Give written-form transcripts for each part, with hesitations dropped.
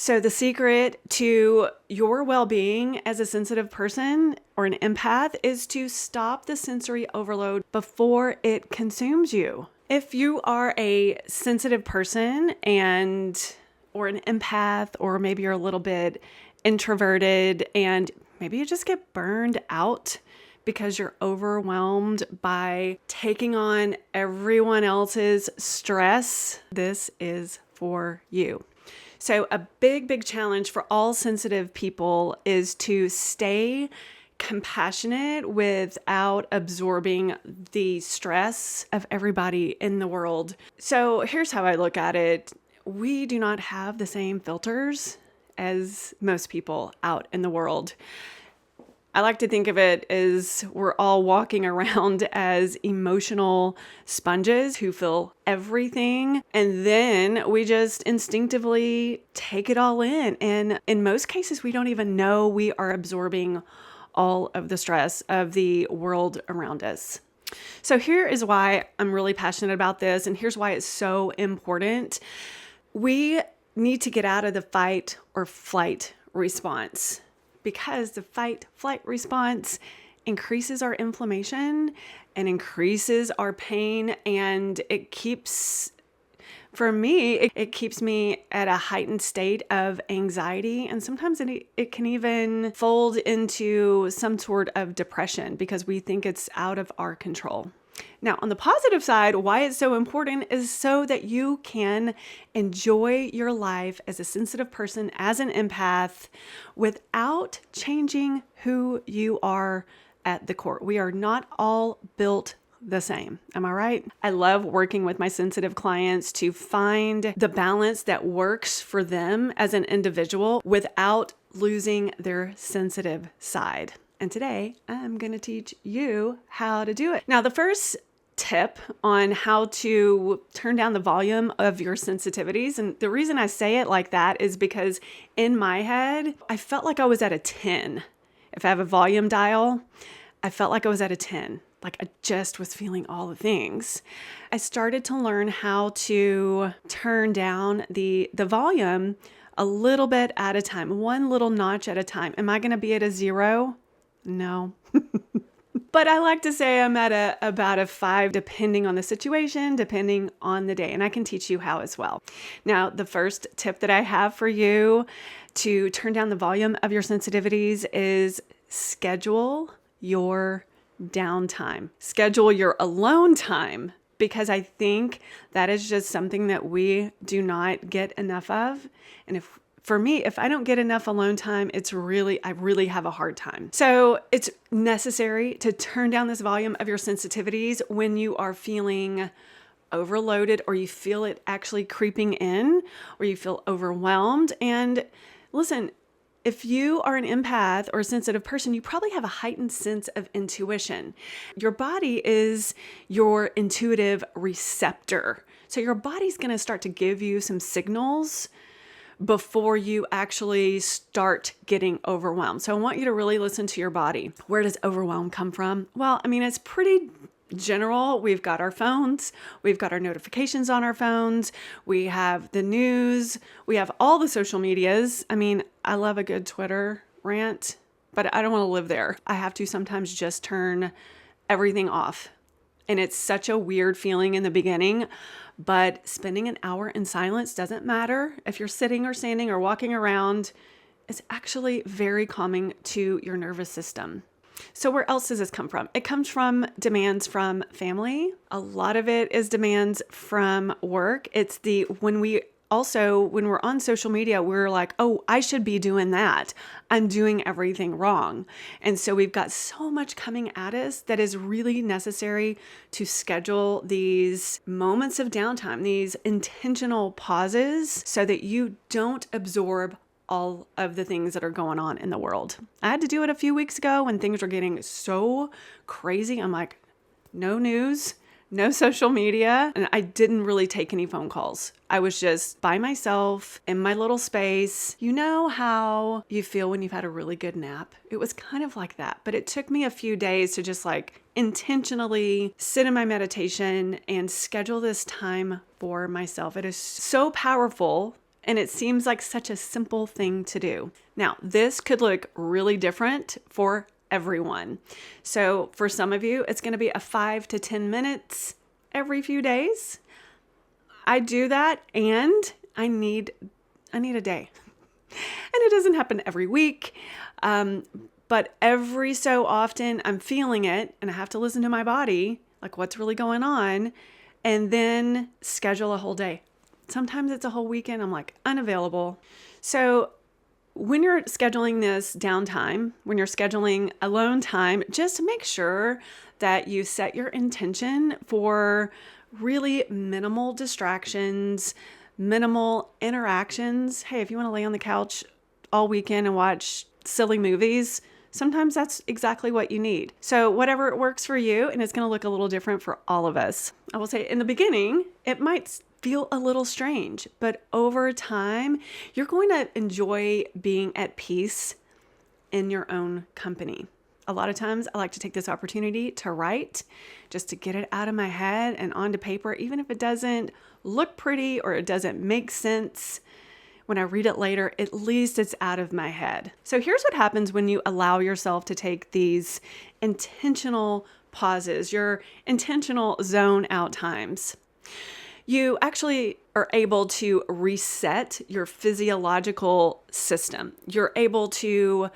So the secret to your well-being as a sensitive person or an empath is to stop the sensory overload before it consumes you. If you are a sensitive person or an empath, or maybe you're a little bit introverted and maybe you just get burned out because you're overwhelmed by taking on everyone else's stress, this is for you. So a big challenge for all sensitive people is to stay compassionate without absorbing the stress of everybody in the world. So here's how I look at it. We do not have the same filters as most people out in the world. I like to think of it as we're all walking around as emotional sponges who feel everything, and then we just instinctively take it all in. And in most cases, we don't even know we are absorbing all of the stress of the world around us. So here is why I'm really passionate about this, and here's why it's so important. We need to get out of the fight or flight response, because the fight-flight response increases our inflammation and increases our pain, and it keeps me at a heightened state of anxiety, and sometimes it can even fold into some sort of depression because we think it's out of our control. Now, on the positive side, why it's so important is so that you can enjoy your life as a sensitive person, as an empath, without changing who you are at the core. We are not all built the same. Am I right? I love working with my sensitive clients to find the balance that works for them as an individual without losing their sensitive side. And today I'm going to teach you how to do it. Now, the first tip on how to turn down the volume of your sensitivities, and the reason I say it like that is because in my head, I felt like I was at a 10. If I have a volume dial, I felt like I was at a 10. Like I just was feeling all the things. I started to learn how to turn down the volume a little bit at a time, one little notch at a time. Am I going to be at a 0? No. But I like to say I'm at about a 5, depending on the situation, depending on the day. And I can teach you how as well. Now, the first tip that I have for you to turn down the volume of your sensitivities is schedule your downtime. Schedule your alone time, because I think that is just something that we do not get enough of. And for me, if I don't get enough alone time, I really have a hard time. So it's necessary to turn down this volume of your sensitivities when you are feeling overloaded, or you feel it actually creeping in, or you feel overwhelmed. And listen, if you are an empath or a sensitive person, you probably have a heightened sense of intuition. Your body is your intuitive receptor. So your body's going to start to give you some signals before you actually start getting overwhelmed. So I want you to really listen to your body. Where does overwhelm come from? Well, I mean, it's pretty general. We've got our phones, we've got our notifications on our phones, we have the news, we have all the social medias. I mean, I love a good Twitter rant, but I don't want to live there. I have to sometimes just turn everything off. And it's such a weird feeling in the beginning, but spending an hour in silence doesn't matter. If you're sitting or standing or walking around, it's actually very calming to your nervous system. So where else does this come from? It comes from demands from family. A lot of it is demands from work. It's when we're on social media, we're like, oh, I should be doing that. I'm doing everything wrong. And so we've got so much coming at us that is really necessary to schedule these moments of downtime, these intentional pauses, so that you don't absorb all of the things that are going on in the world. I had to do it a few weeks ago when things were getting so crazy. I'm like, no news, no social media, and I didn't really take any phone calls. I was just by myself in my little space. You know how you feel when you've had a really good nap? It was kind of like that, but it took me a few days to just like intentionally sit in my meditation and schedule this time for myself. It is so powerful And it seems like such a simple thing to do. Now, this could look really different for everyone. So for some of you, it's going to be a 5 to 10 minutes every few days. I do that, and I need a day. And it doesn't happen every week. But every so often I'm feeling it and I have to listen to my body, like what's really going on, and then schedule a whole day. Sometimes it's a whole weekend. I'm like unavailable. So when you're scheduling this downtime, when you're scheduling alone time, just make sure that you set your intention for really minimal distractions, minimal interactions. Hey, if you want to lay on the couch all weekend and watch silly movies, sometimes that's exactly what you need. So whatever works for you, and it's going to look a little different for all of us. I will say in the beginning, it might feel a little strange, but over time, you're going to enjoy being at peace in your own company. A lot of times I like to take this opportunity to write, just to get it out of my head and onto paper, even if it doesn't look pretty or it doesn't make sense. When I read it later, at least it's out of my head. So here's what happens when you allow yourself to take these intentional pauses, your intentional zone out times. You actually are able to reset your physiological system. You're able to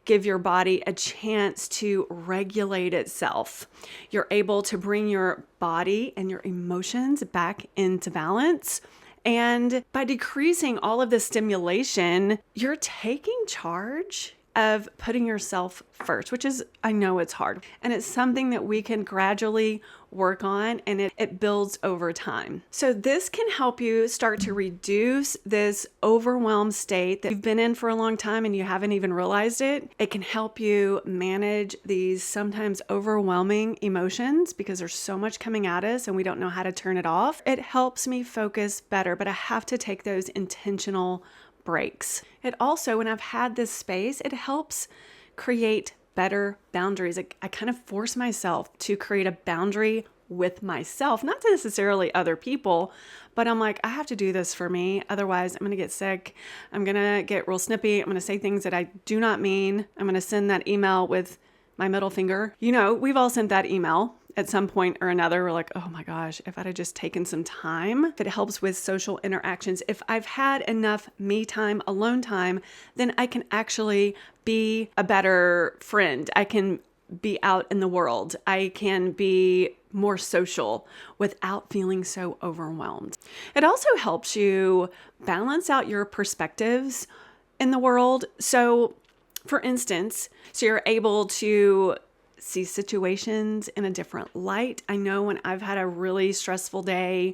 give your body a chance to regulate itself. You're able to bring your body and your emotions back into balance. And by decreasing all of the stimulation, you're taking charge of putting yourself first, which is, I know it's hard. And it's something that we can gradually work on, and it builds over time. So this can help you start to reduce this overwhelmed state that you've been in for a long time and you haven't even realized it. It can help you manage these sometimes overwhelming emotions because there's so much coming at us and we don't know how to turn it off. It helps me focus better, but I have to take those intentional breaks. It also, when I've had this space, it helps create better boundaries. I kind of force myself to create a boundary with myself, not necessarily other people, but I'm like, I have to do this for me. Otherwise, I'm going to get sick. I'm going to get real snippy. I'm going to say things that I do not mean. I'm going to send that email with my middle finger. You know, we've all sent that email at some point or another. We're like, oh my gosh, if I'd have just taken some time, if it helps with social interactions, if I've had enough me time, alone time, then I can actually be a better friend. I can be out in the world. I can be more social without feeling so overwhelmed. It also helps you balance out your perspectives in the world. So for instance, so you're able to see situations in a different light. I know when I've had a really stressful day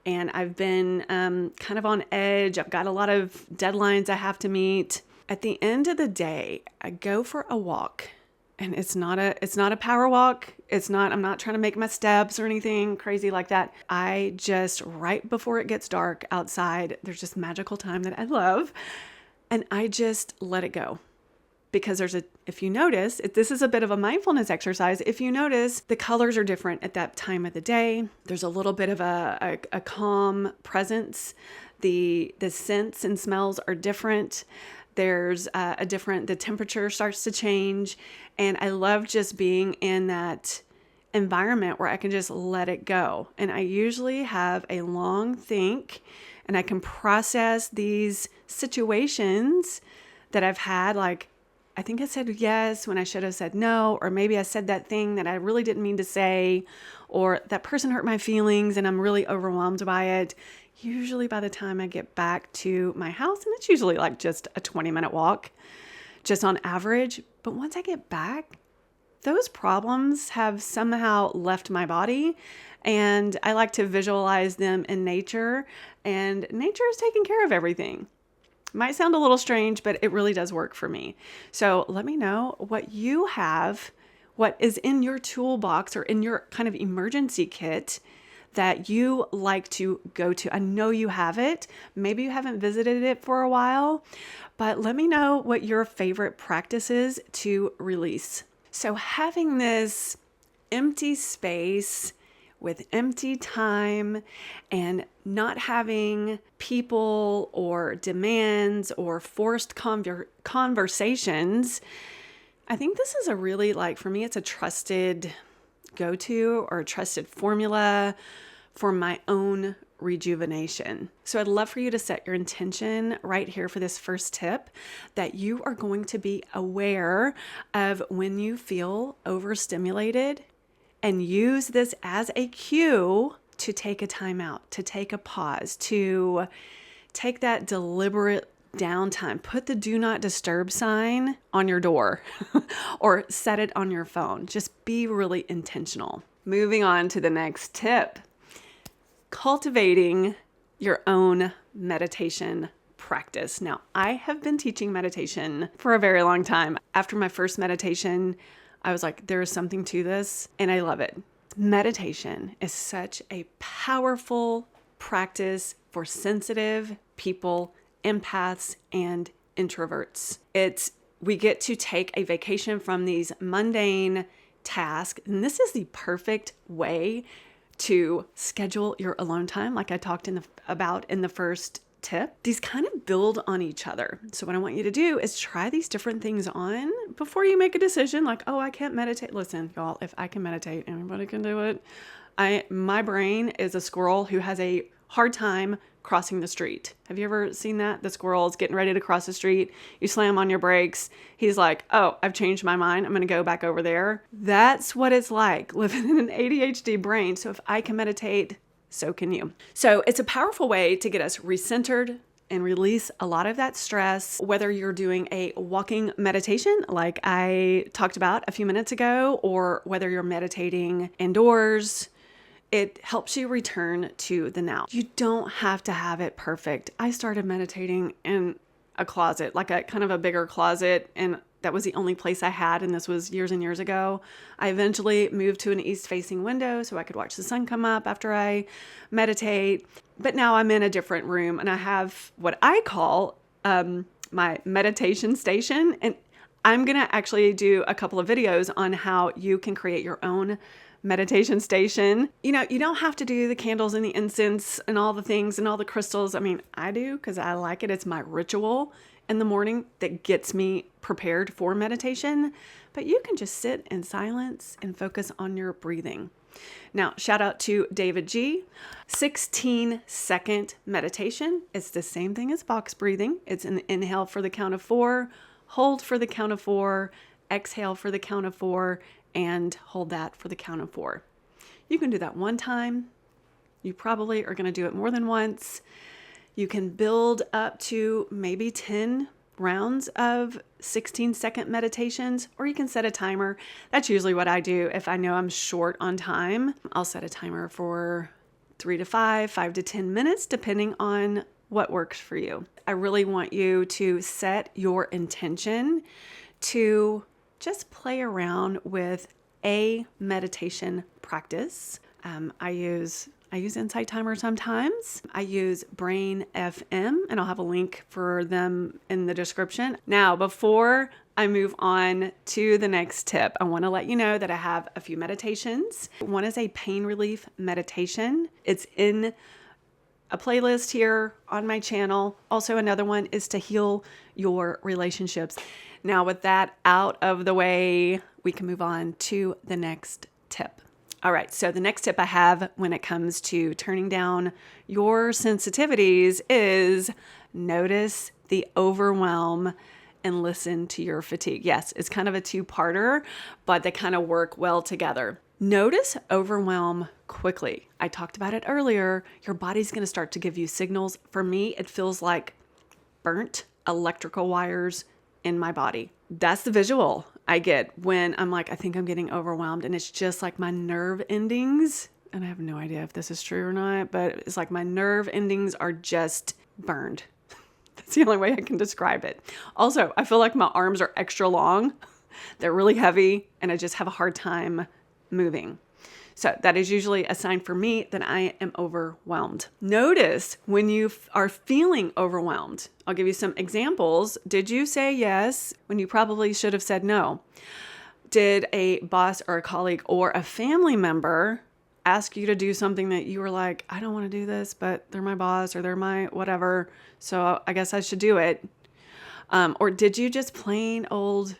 and I've been kind of on edge, I've got a lot of deadlines I have to meet. At the end of the day, I go for a walk, and it's not a power walk. I'm not trying to make my steps or anything crazy like that. I just, right before it gets dark outside, there's this magical time that I love, and I just let it go. Because if you notice, this is a bit of a mindfulness exercise. If you notice, the colors are different at that time of the day. There's a little bit of a calm presence. The scents and smells are different. There's the temperature starts to change. And I love just being in that environment where I can just let it go. And I usually have a long think, and I can process these situations that I've had, like, I think I said yes when I should have said no, or maybe I said that thing that I really didn't mean to say, or that person hurt my feelings and I'm really overwhelmed by it. Usually by the time I get back to my house, and it's usually like just a 20-minute walk, just on average. But once I get back, those problems have somehow left my body, and I like to visualize them in nature, and nature is taking care of everything. Might sound a little strange, but it really does work for me. So let me know what you have, what is in your toolbox or in your kind of emergency kit that you like to go to. I know you have it. Maybe you haven't visited it for a while, but let me know what your favorite practice is to release. So having this empty space with empty time and not having people or demands or forced conversations, I think this is a really, for me, it's a trusted go-to or a trusted formula for my own rejuvenation. So I'd love for you to set your intention right here for this first tip, that you are going to be aware of when you feel overstimulated and use this as a cue to take a time out, to take a pause, to take that deliberate downtime. Put the do not disturb sign on your door or set it on your phone. Just be really intentional. Moving on to the next tip. Cultivating your own meditation practice. Now, I have been teaching meditation for a very long time. After my first meditation, I was like, there is something to this, and I love it. Meditation is such a powerful practice for sensitive people, empaths, and introverts. We get to take a vacation from these mundane tasks, and this is the perfect way to schedule your alone time, like I talked about in the first tip. These kind of build on each other. So what I want you to do is try these different things on before you make a decision, like, oh, I can't meditate. Listen, y'all, if I can meditate, anybody can do it. My brain is a squirrel who has a hard time crossing the street. Have you ever seen that? The squirrel's getting ready to cross the street. You slam on your brakes. He's like, oh, I've changed my mind. I'm going to go back over there. That's what it's like living in an ADHD brain. So if I can meditate, so can you. So it's a powerful way to get us recentered and release a lot of that stress, whether you're doing a walking meditation like I talked about a few minutes ago, or whether you're meditating indoors. It helps you return to the now. You don't have to have it perfect. I started meditating in a closet, like a kind of a bigger closet, and that was the only place I had, and this was years and years ago. I eventually moved to an east-facing window so I could watch the sun come up after I meditate. But now I'm in a different room, and I have what I call my meditation station, and I'm going to actually do a couple of videos on how you can create your own meditation station. You don't have to do the candles and the incense and all the things and all the crystals. I mean, I do because I like it. It's my ritual in the morning that gets me prepared for meditation. But you can just sit in silence and focus on your breathing. Now, shout out to David G. 16-second meditation. It's the same thing as box breathing. It's an inhale for the count of 4, hold for the count of 4, exhale for the count of 4, and hold that for the count of 4. You can do that one time. You probably are going to do it more than once. You can build up to maybe 10 rounds of 16-second meditations, or you can set a timer. That's usually what I do if I know I'm short on time. I'll set a timer for 3 to 5, 5 to 10 minutes, depending on what works for you. I really want you to set your intention to just play around with a meditation practice. I use Insight Timer sometimes. I use Brain FM, and I'll have a link for them in the description. Now, before I move on to the next tip, I want to let you know that I have a few meditations. One is a pain relief meditation. It's in a playlist here on my channel. Also, another one is to heal your relationships. Now, with that out of the way, we can move on to the next tip. All right, so the next tip I have when it comes to turning down your sensitivities is notice the overwhelm and listen to your fatigue. Yes, it's kind of a two-parter, but they kind of work well together. Notice overwhelm quickly. I talked about it earlier. Your body's going to start to give you signals. For me, it feels like burnt electrical wires in my body. That's the visual I get when I'm like, I think I'm getting overwhelmed, and it's just like my nerve endings, and I have no idea if this is true or not, but it's like my nerve endings are just burned. That's the only way I can describe it. Also, I feel like my arms are extra long. They're really heavy, and I just have a hard time moving. So that is usually a sign for me that I am overwhelmed. Notice when you are feeling overwhelmed. I'll give you some examples. Did you say yes when you probably should have said no? Did a boss or a colleague or a family member ask you to do something that you were like, I don't want to do this, but they're my boss or they're my whatever, so I guess I should do it? Or did you just plain old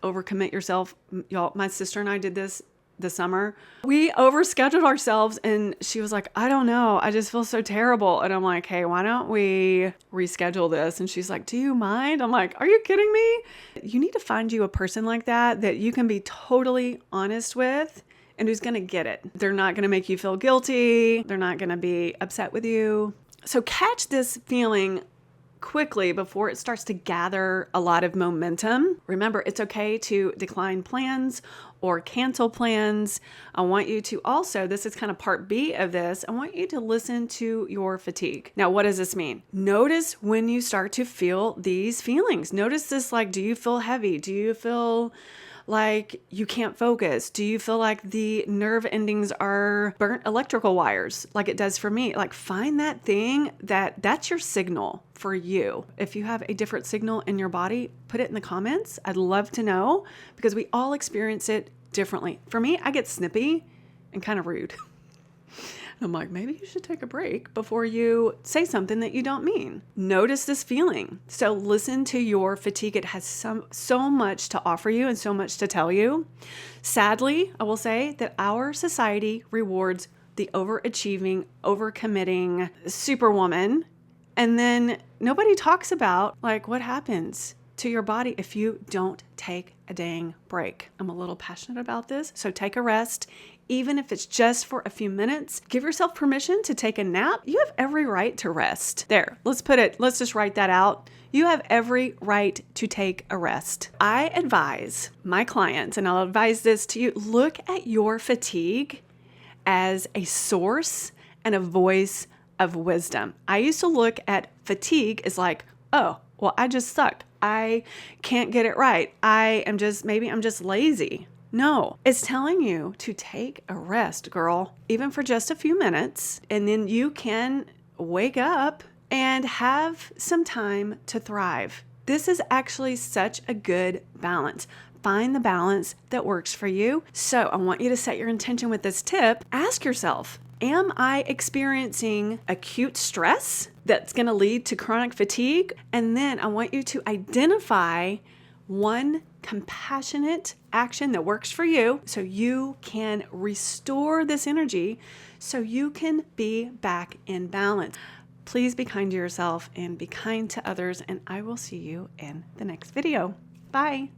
overcommit yourself? Y'all, my sister and I did this summer. We overscheduled ourselves and she was like, I don't know, I just feel so terrible. And I'm like, hey, why don't we reschedule this? And she's like, do you mind? I'm like, are you kidding me? You need to find you a person like that you can be totally honest with and who's going to get it. They're not going to make you feel guilty. They're not going to be upset with you. So catch this feeling quickly before it starts to gather a lot of momentum. Remember, it's okay to decline plans or cancel plans. I want you to also, this is kind of part B of this, I want you to listen to your fatigue. Now, what does this mean? Notice when you start to feel these feelings. Notice this, like, do you feel heavy? Do you feel like you can't focus? Do you feel like the nerve endings are burnt electrical wires like it does for me? Like, find that thing that's your signal for you. If you have a different signal in your body, put it in the comments. I'd love to know because we all experience it differently. For me, I get snippy and kind of rude. I'm like, maybe you should take a break before you say something that you don't mean. Notice this feeling. So listen to your fatigue. It has so much to offer you and so much to tell you. Sadly, I will say that our society rewards the overachieving, overcommitting superwoman. And then nobody talks about like what happens to your body if you don't take a dang break. I'm a little passionate about this. So take a rest. Even if it's just for a few minutes, give yourself permission to take a nap. You have every right to rest. There, let's just write that out. You have every right to take a rest. I advise my clients, and I'll advise this to you, look at your fatigue as a source and a voice of wisdom. I used to look at fatigue as like, oh, well, I just suck. I can't get it right. Maybe I'm just lazy. No, it's telling you to take a rest, girl, even for just a few minutes, and then you can wake up and have some time to thrive. This is actually such a good balance. Find the balance that works for you. So I want you to set your intention with this tip. Ask yourself, am I experiencing acute stress that's going to lead to chronic fatigue? And then I want you to identify one compassionate action that works for you so you can restore this energy so you can be back in balance. Please be kind to yourself and be kind to others, and I will see you in the next video. Bye.